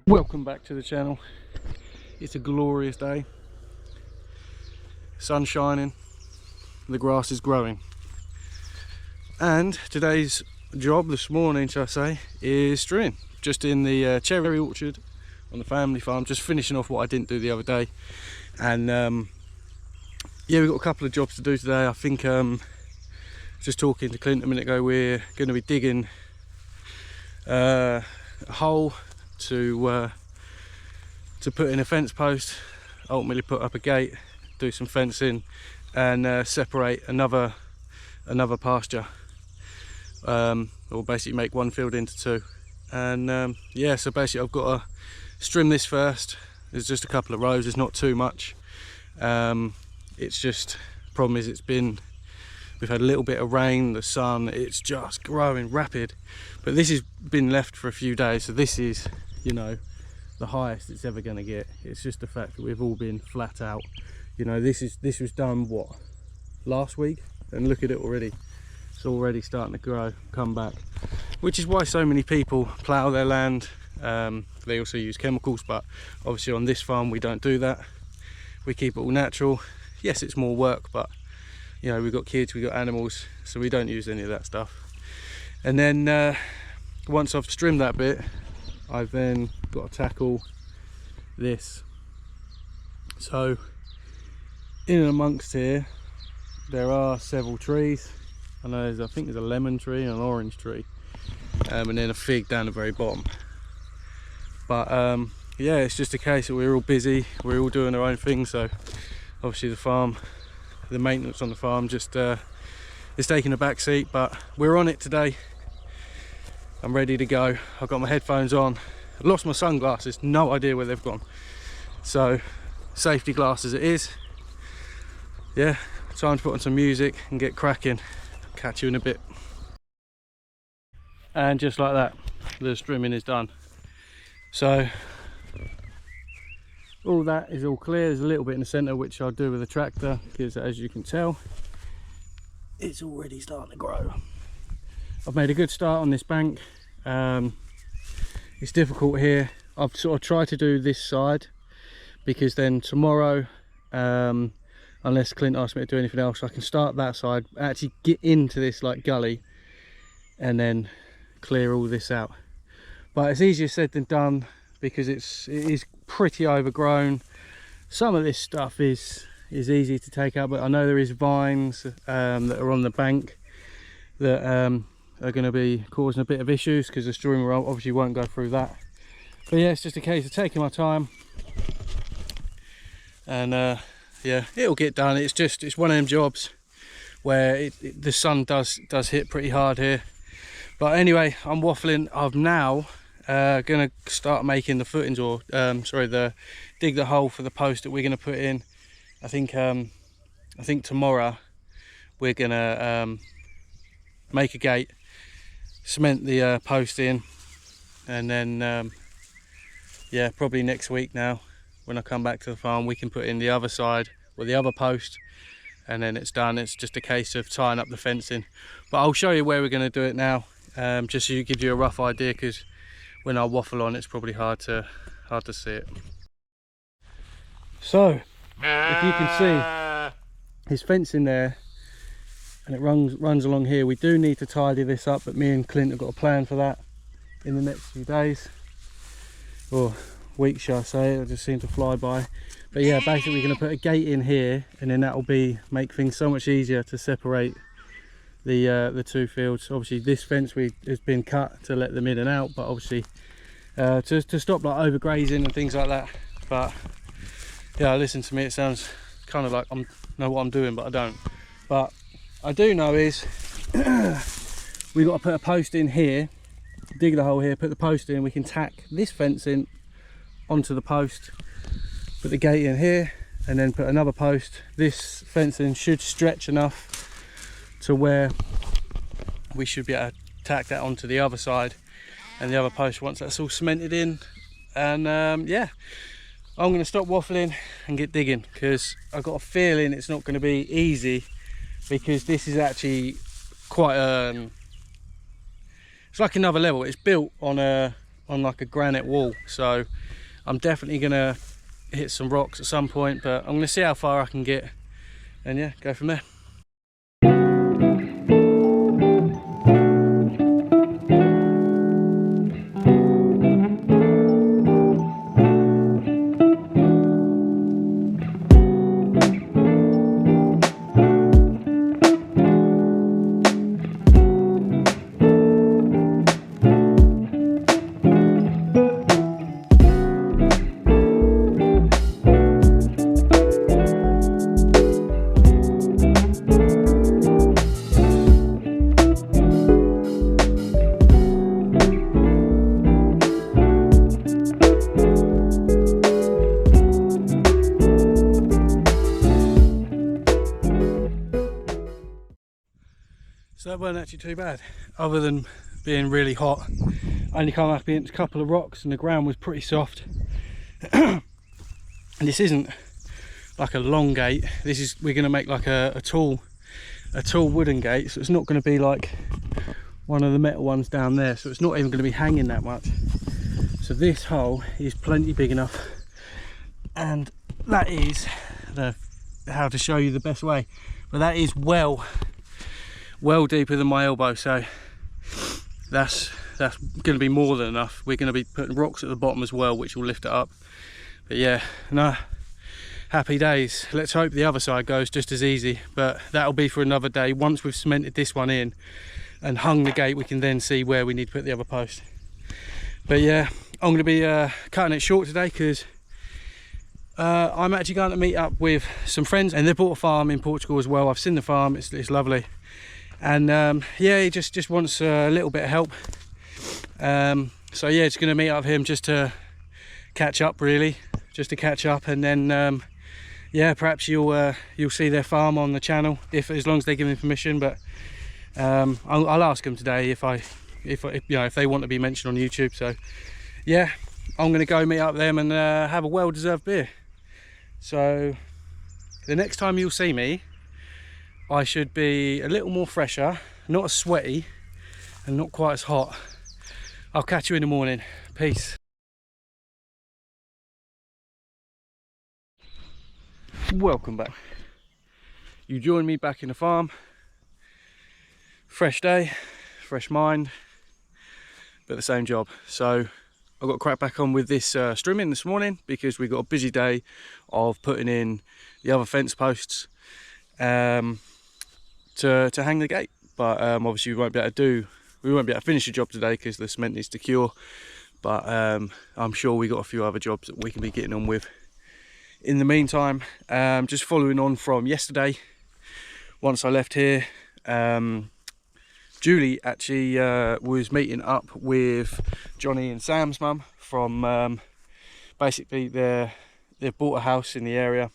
Welcome back to the channel. It's a glorious day, sun shining, the grass is growing, and today's job this morning, shall I say, is stringing just in the cherry orchard on the family farm, just finishing off what I didn't do the other day. And yeah, we've got a couple of jobs to do today. I think just talking to Clint a minute ago, we're going to be digging a hole to put in a fence post, ultimately put up a gate, do some fencing, and separate another pasture, or basically make one field into two. And yeah, so basically I've got to strim this first. There's just a couple of rows, it's not too much. It's just, problem is we've had a little bit of rain, the sun, it's just growing rapid. But this has been left for a few days, so this is, you know, the highest it's ever going to get. It's just the fact that we've all been flat out. You know, this was done what, last week, and look at it already. It's already starting to grow, come back, which is why so many people plough their land. They also use chemicals, but obviously on this farm we don't do that. We keep it all natural. Yes, it's more work, but you know, we've got kids, we've got animals, so we don't use any of that stuff. And then once I've trimmed that bit, I've then got to tackle this. So in and amongst here there are several trees. I know I think there's a lemon tree and an orange tree, and then a fig down the very bottom. But yeah, it's just a case that we're all busy, we're all doing our own thing. So obviously the maintenance on the farm just is taking a back seat, but we're on it today. I'm ready to go. I've got my headphones on. I lost my sunglasses, no idea where they've gone. So safety glasses it is. Yeah, time to put on some music and get cracking. Catch you in a bit. And just like that, the trimming is done. So all that is all clear. There's a little bit in the centre which I'll do with a tractor, because as you can tell, it's already starting to grow. I've made a good start on this bank. It's difficult here. I've sort of tried to do this side, because then tomorrow, unless Clint asks me to do anything else, I can start that side, actually get into this like gully, and then clear all this out. But it's easier said than done, because it is pretty overgrown. Some of this stuff is easy to take out, but I know there is vines that are on the bank that are going to be causing a bit of issues, because the string obviously won't go through that. But yeah, it's just a case of taking my time, and yeah, it'll get done. It's one of them jobs where the sun does hit pretty hard here. But anyway, I'm waffling. I'm now gonna start making the footings, or dig the hole for the post that we're gonna put in. I think tomorrow we're gonna make a gate, cement the post in, and then yeah, probably next week now when I come back to the farm we can put in the other side, or the other post, and then it's done. It's just a case of tying up the fencing. But I'll show you where we're going to do it now, just so you give you a rough idea, because when I waffle on it's probably hard to see it. So if you can see, his fencing there, and it runs along here. We do need to tidy this up, but me and Clint have got a plan for that in the next few days, or weeks shall I say. It just seemed to fly by. But yeah, basically we're going to put a gate in here, and then that will make things so much easier to separate the two fields. Obviously this fence has been cut to let them in and out, but obviously to stop like overgrazing and things like that. But yeah, listen to me, it sounds kind of like I know what I'm doing, but I don't. But I do know is we've got to put a post in here, dig the hole here, put the post in. We can tack this fence in onto the post, put the gate in here, and then put another post. This fencing should stretch enough to where we should be able to tack that onto the other side and the other post once that's all cemented in. And yeah, I'm going to stop waffling and get digging, because I've got a feeling it's not going to be easy, because this is actually quite it's like another level. It's built on a on like a granite wall, so I'm definitely gonna hit some rocks at some point, but I'm gonna see how far I can get and yeah, go from there. So that weren't actually too bad, other than being really hot. I only come up against a couple of rocks and the ground was pretty soft. And this isn't like a long gate. This is, we're going to make like a tall wooden gate, so it's not going to be like one of the metal ones down there, so it's not even going to be hanging that much. So this hole is plenty big enough, and that is how to show you the best way, but that is well deeper than my elbow, so that's going to be more than enough. We're going to be putting rocks at the bottom as well, which will lift it up. But yeah, no, happy days. Let's hope the other side goes just as easy, but that'll be for another day. Once we've cemented this one in and hung the gate, we can then see where we need to put the other post. But yeah, I'm going to be cutting it short today, because I'm actually going to meet up with some friends, and they bought a farm in Portugal as well. I've seen the farm, it's lovely. And yeah, he just wants a little bit of help. So yeah, just going to meet up with him just to catch up, really, and then yeah, perhaps you'll see their farm on the channel, as long as they give me permission. But I'll ask them today if you know, if they want to be mentioned on YouTube. So yeah, I'm going to go meet up with them and have a well-deserved beer. So the next time you'll see me, I should be a little more fresher, not as sweaty and not quite as hot. I'll catch you in the morning. Peace. Welcome back. You joined me back in the farm. Fresh day, fresh mind, but the same job. So I've got to crack back on with this strimming this morning, because we've got a busy day of putting in the other fence posts to hang the gate. But obviously we won't be able to finish the job today because the cement needs to cure. But I'm sure we got a few other jobs that we can be getting on with in the meantime. Just following on from yesterday, once I left here, Julie actually was meeting up with Johnny and Sam's mum from basically they've bought a house in the area.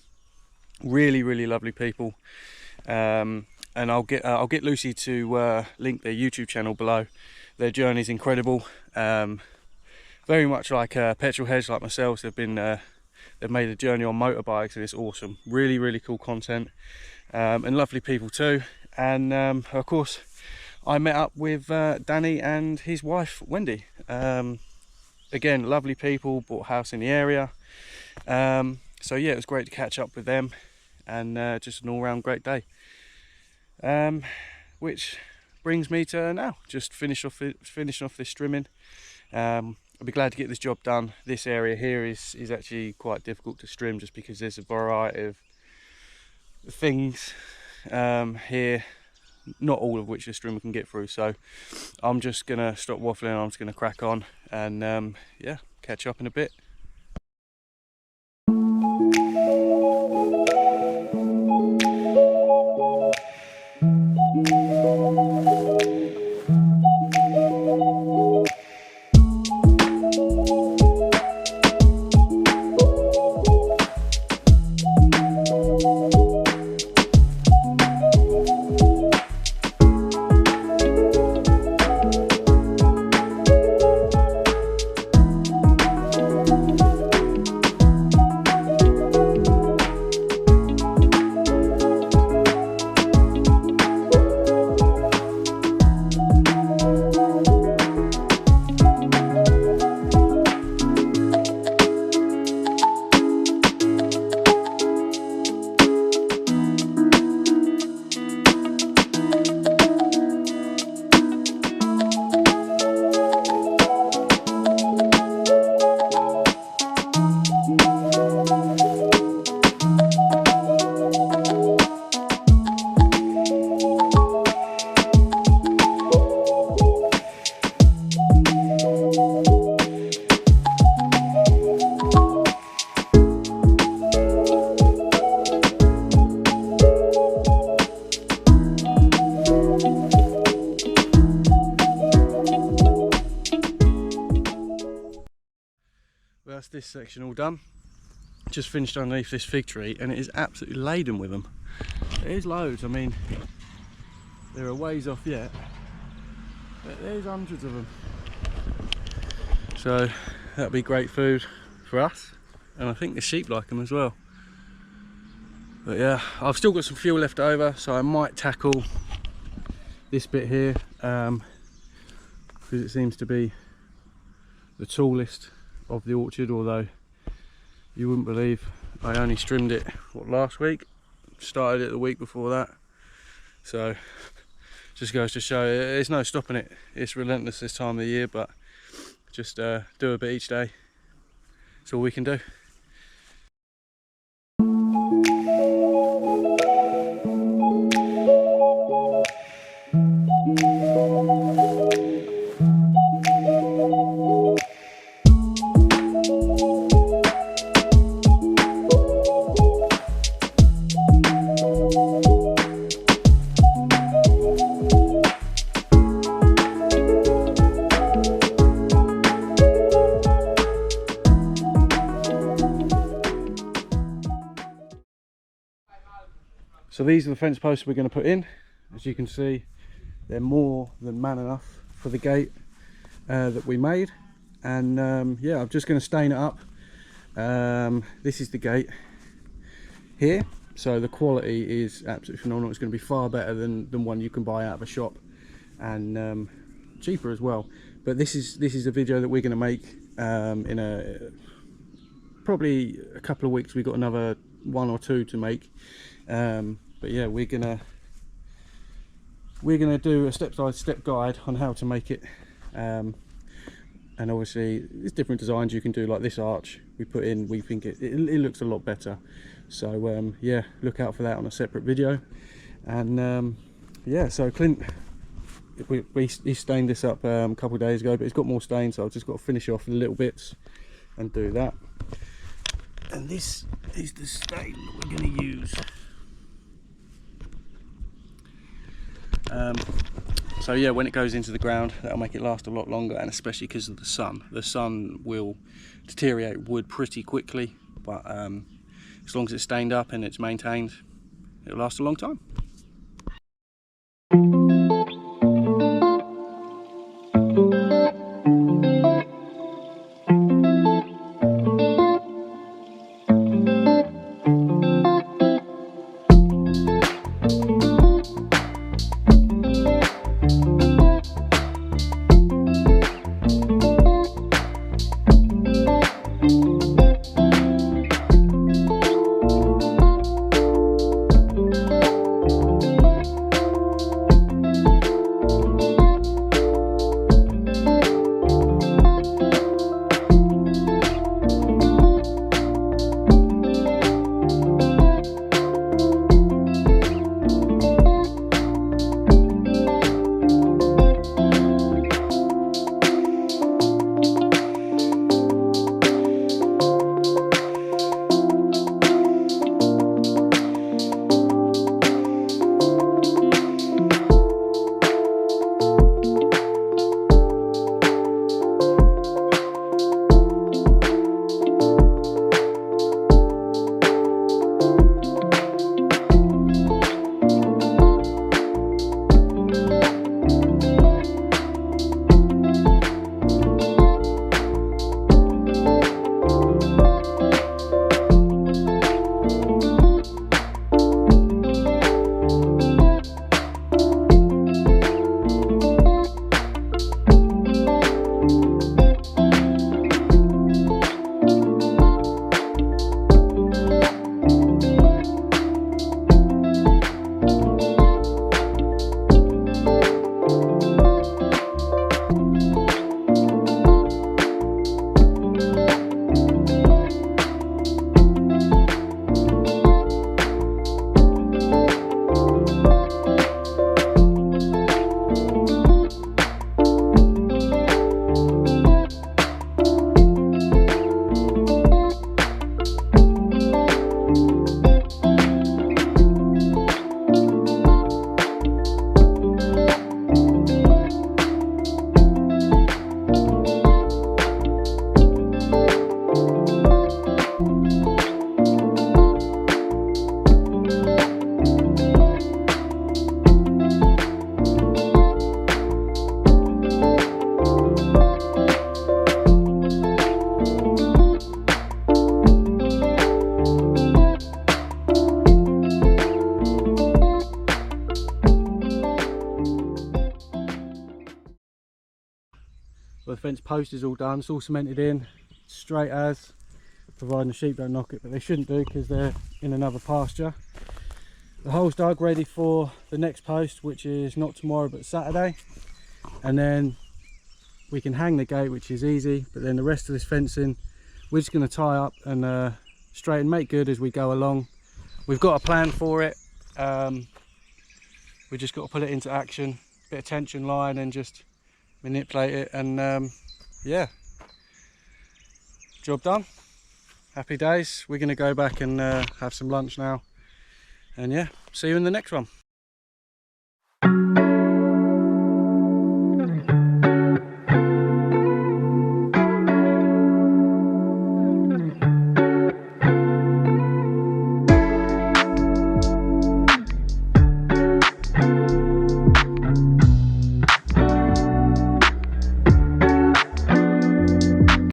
Really lovely people. And I'll get Lucy to link their YouTube channel below. Their journey's incredible. Very much like petrol heads like myself. They've made a journey on motorbikes, and it's awesome. Really cool content, and lovely people too. And of course, I met up with Danny and his wife Wendy. Again, lovely people, bought a house in the area. So yeah, it was great to catch up with them, and just an all-round great day. Which brings me to now, just finishing off this strimming. I'll be glad to get this job done. This area here is actually quite difficult to strim, just because there's a variety of things here, not all of which a strimmer can get through. So I'm just gonna stop waffling, I'm just gonna crack on, and yeah, catch up in a bit. That's this section all done. Just finished underneath this fig tree, and it is absolutely laden with them. There's loads. I mean, there are ways off yet, but there's hundreds of them. So that'll be great food for us, and I think the sheep like them as well. But yeah, I've still got some fuel left over, so I might tackle this bit here, because it seems to be the tallest of the orchard, although you wouldn't believe I only trimmed it last week, started it the week before that. So just goes to show there's no stopping it. It's relentless this time of the year, but just do a bit each day. That's all we can do. So these are the fence posts we're going to put in. As you can see, they're more than man enough for the gate that we made. And yeah, I'm just going to stain it up. This is the gate here, so the quality is absolutely phenomenal. It's going to be far better than one you can buy out of a shop, and cheaper as well. But this is a video that we're going to make in probably a couple of weeks. We've got another 1 or 2 to make. But yeah, we're gonna do a step-by-step guide on how to make it, and obviously there's different designs you can do, like this arch we put in. We think it looks a lot better, so yeah, look out for that on a separate video. And yeah, so Clint, he stained this up a couple of days ago, but it's got more stain, so I've just got to finish off the little bits and do that. And this is the stain that we're going to use. So yeah, when it goes into the ground, that'll make it last a lot longer, and especially because of the sun. The sun will deteriorate wood pretty quickly, but as long as it's stained up and it's maintained, it'll last a long time. fence post is all done. It's all cemented in, straight as, providing the sheep don't knock it, but they shouldn't do because they're in another pasture. The hole's dug, ready for the next post, which is not tomorrow but Saturday, and then we can hang the gate, which is easy. But then the rest of this fencing we're just going to tie up and straighten, make good as we go along. We've got a plan for it. We just got to put it into action, bit of tension line and just manipulate it, and yeah, job done. Happy days. We're going to go back and have some lunch now, and yeah, see you in the next one.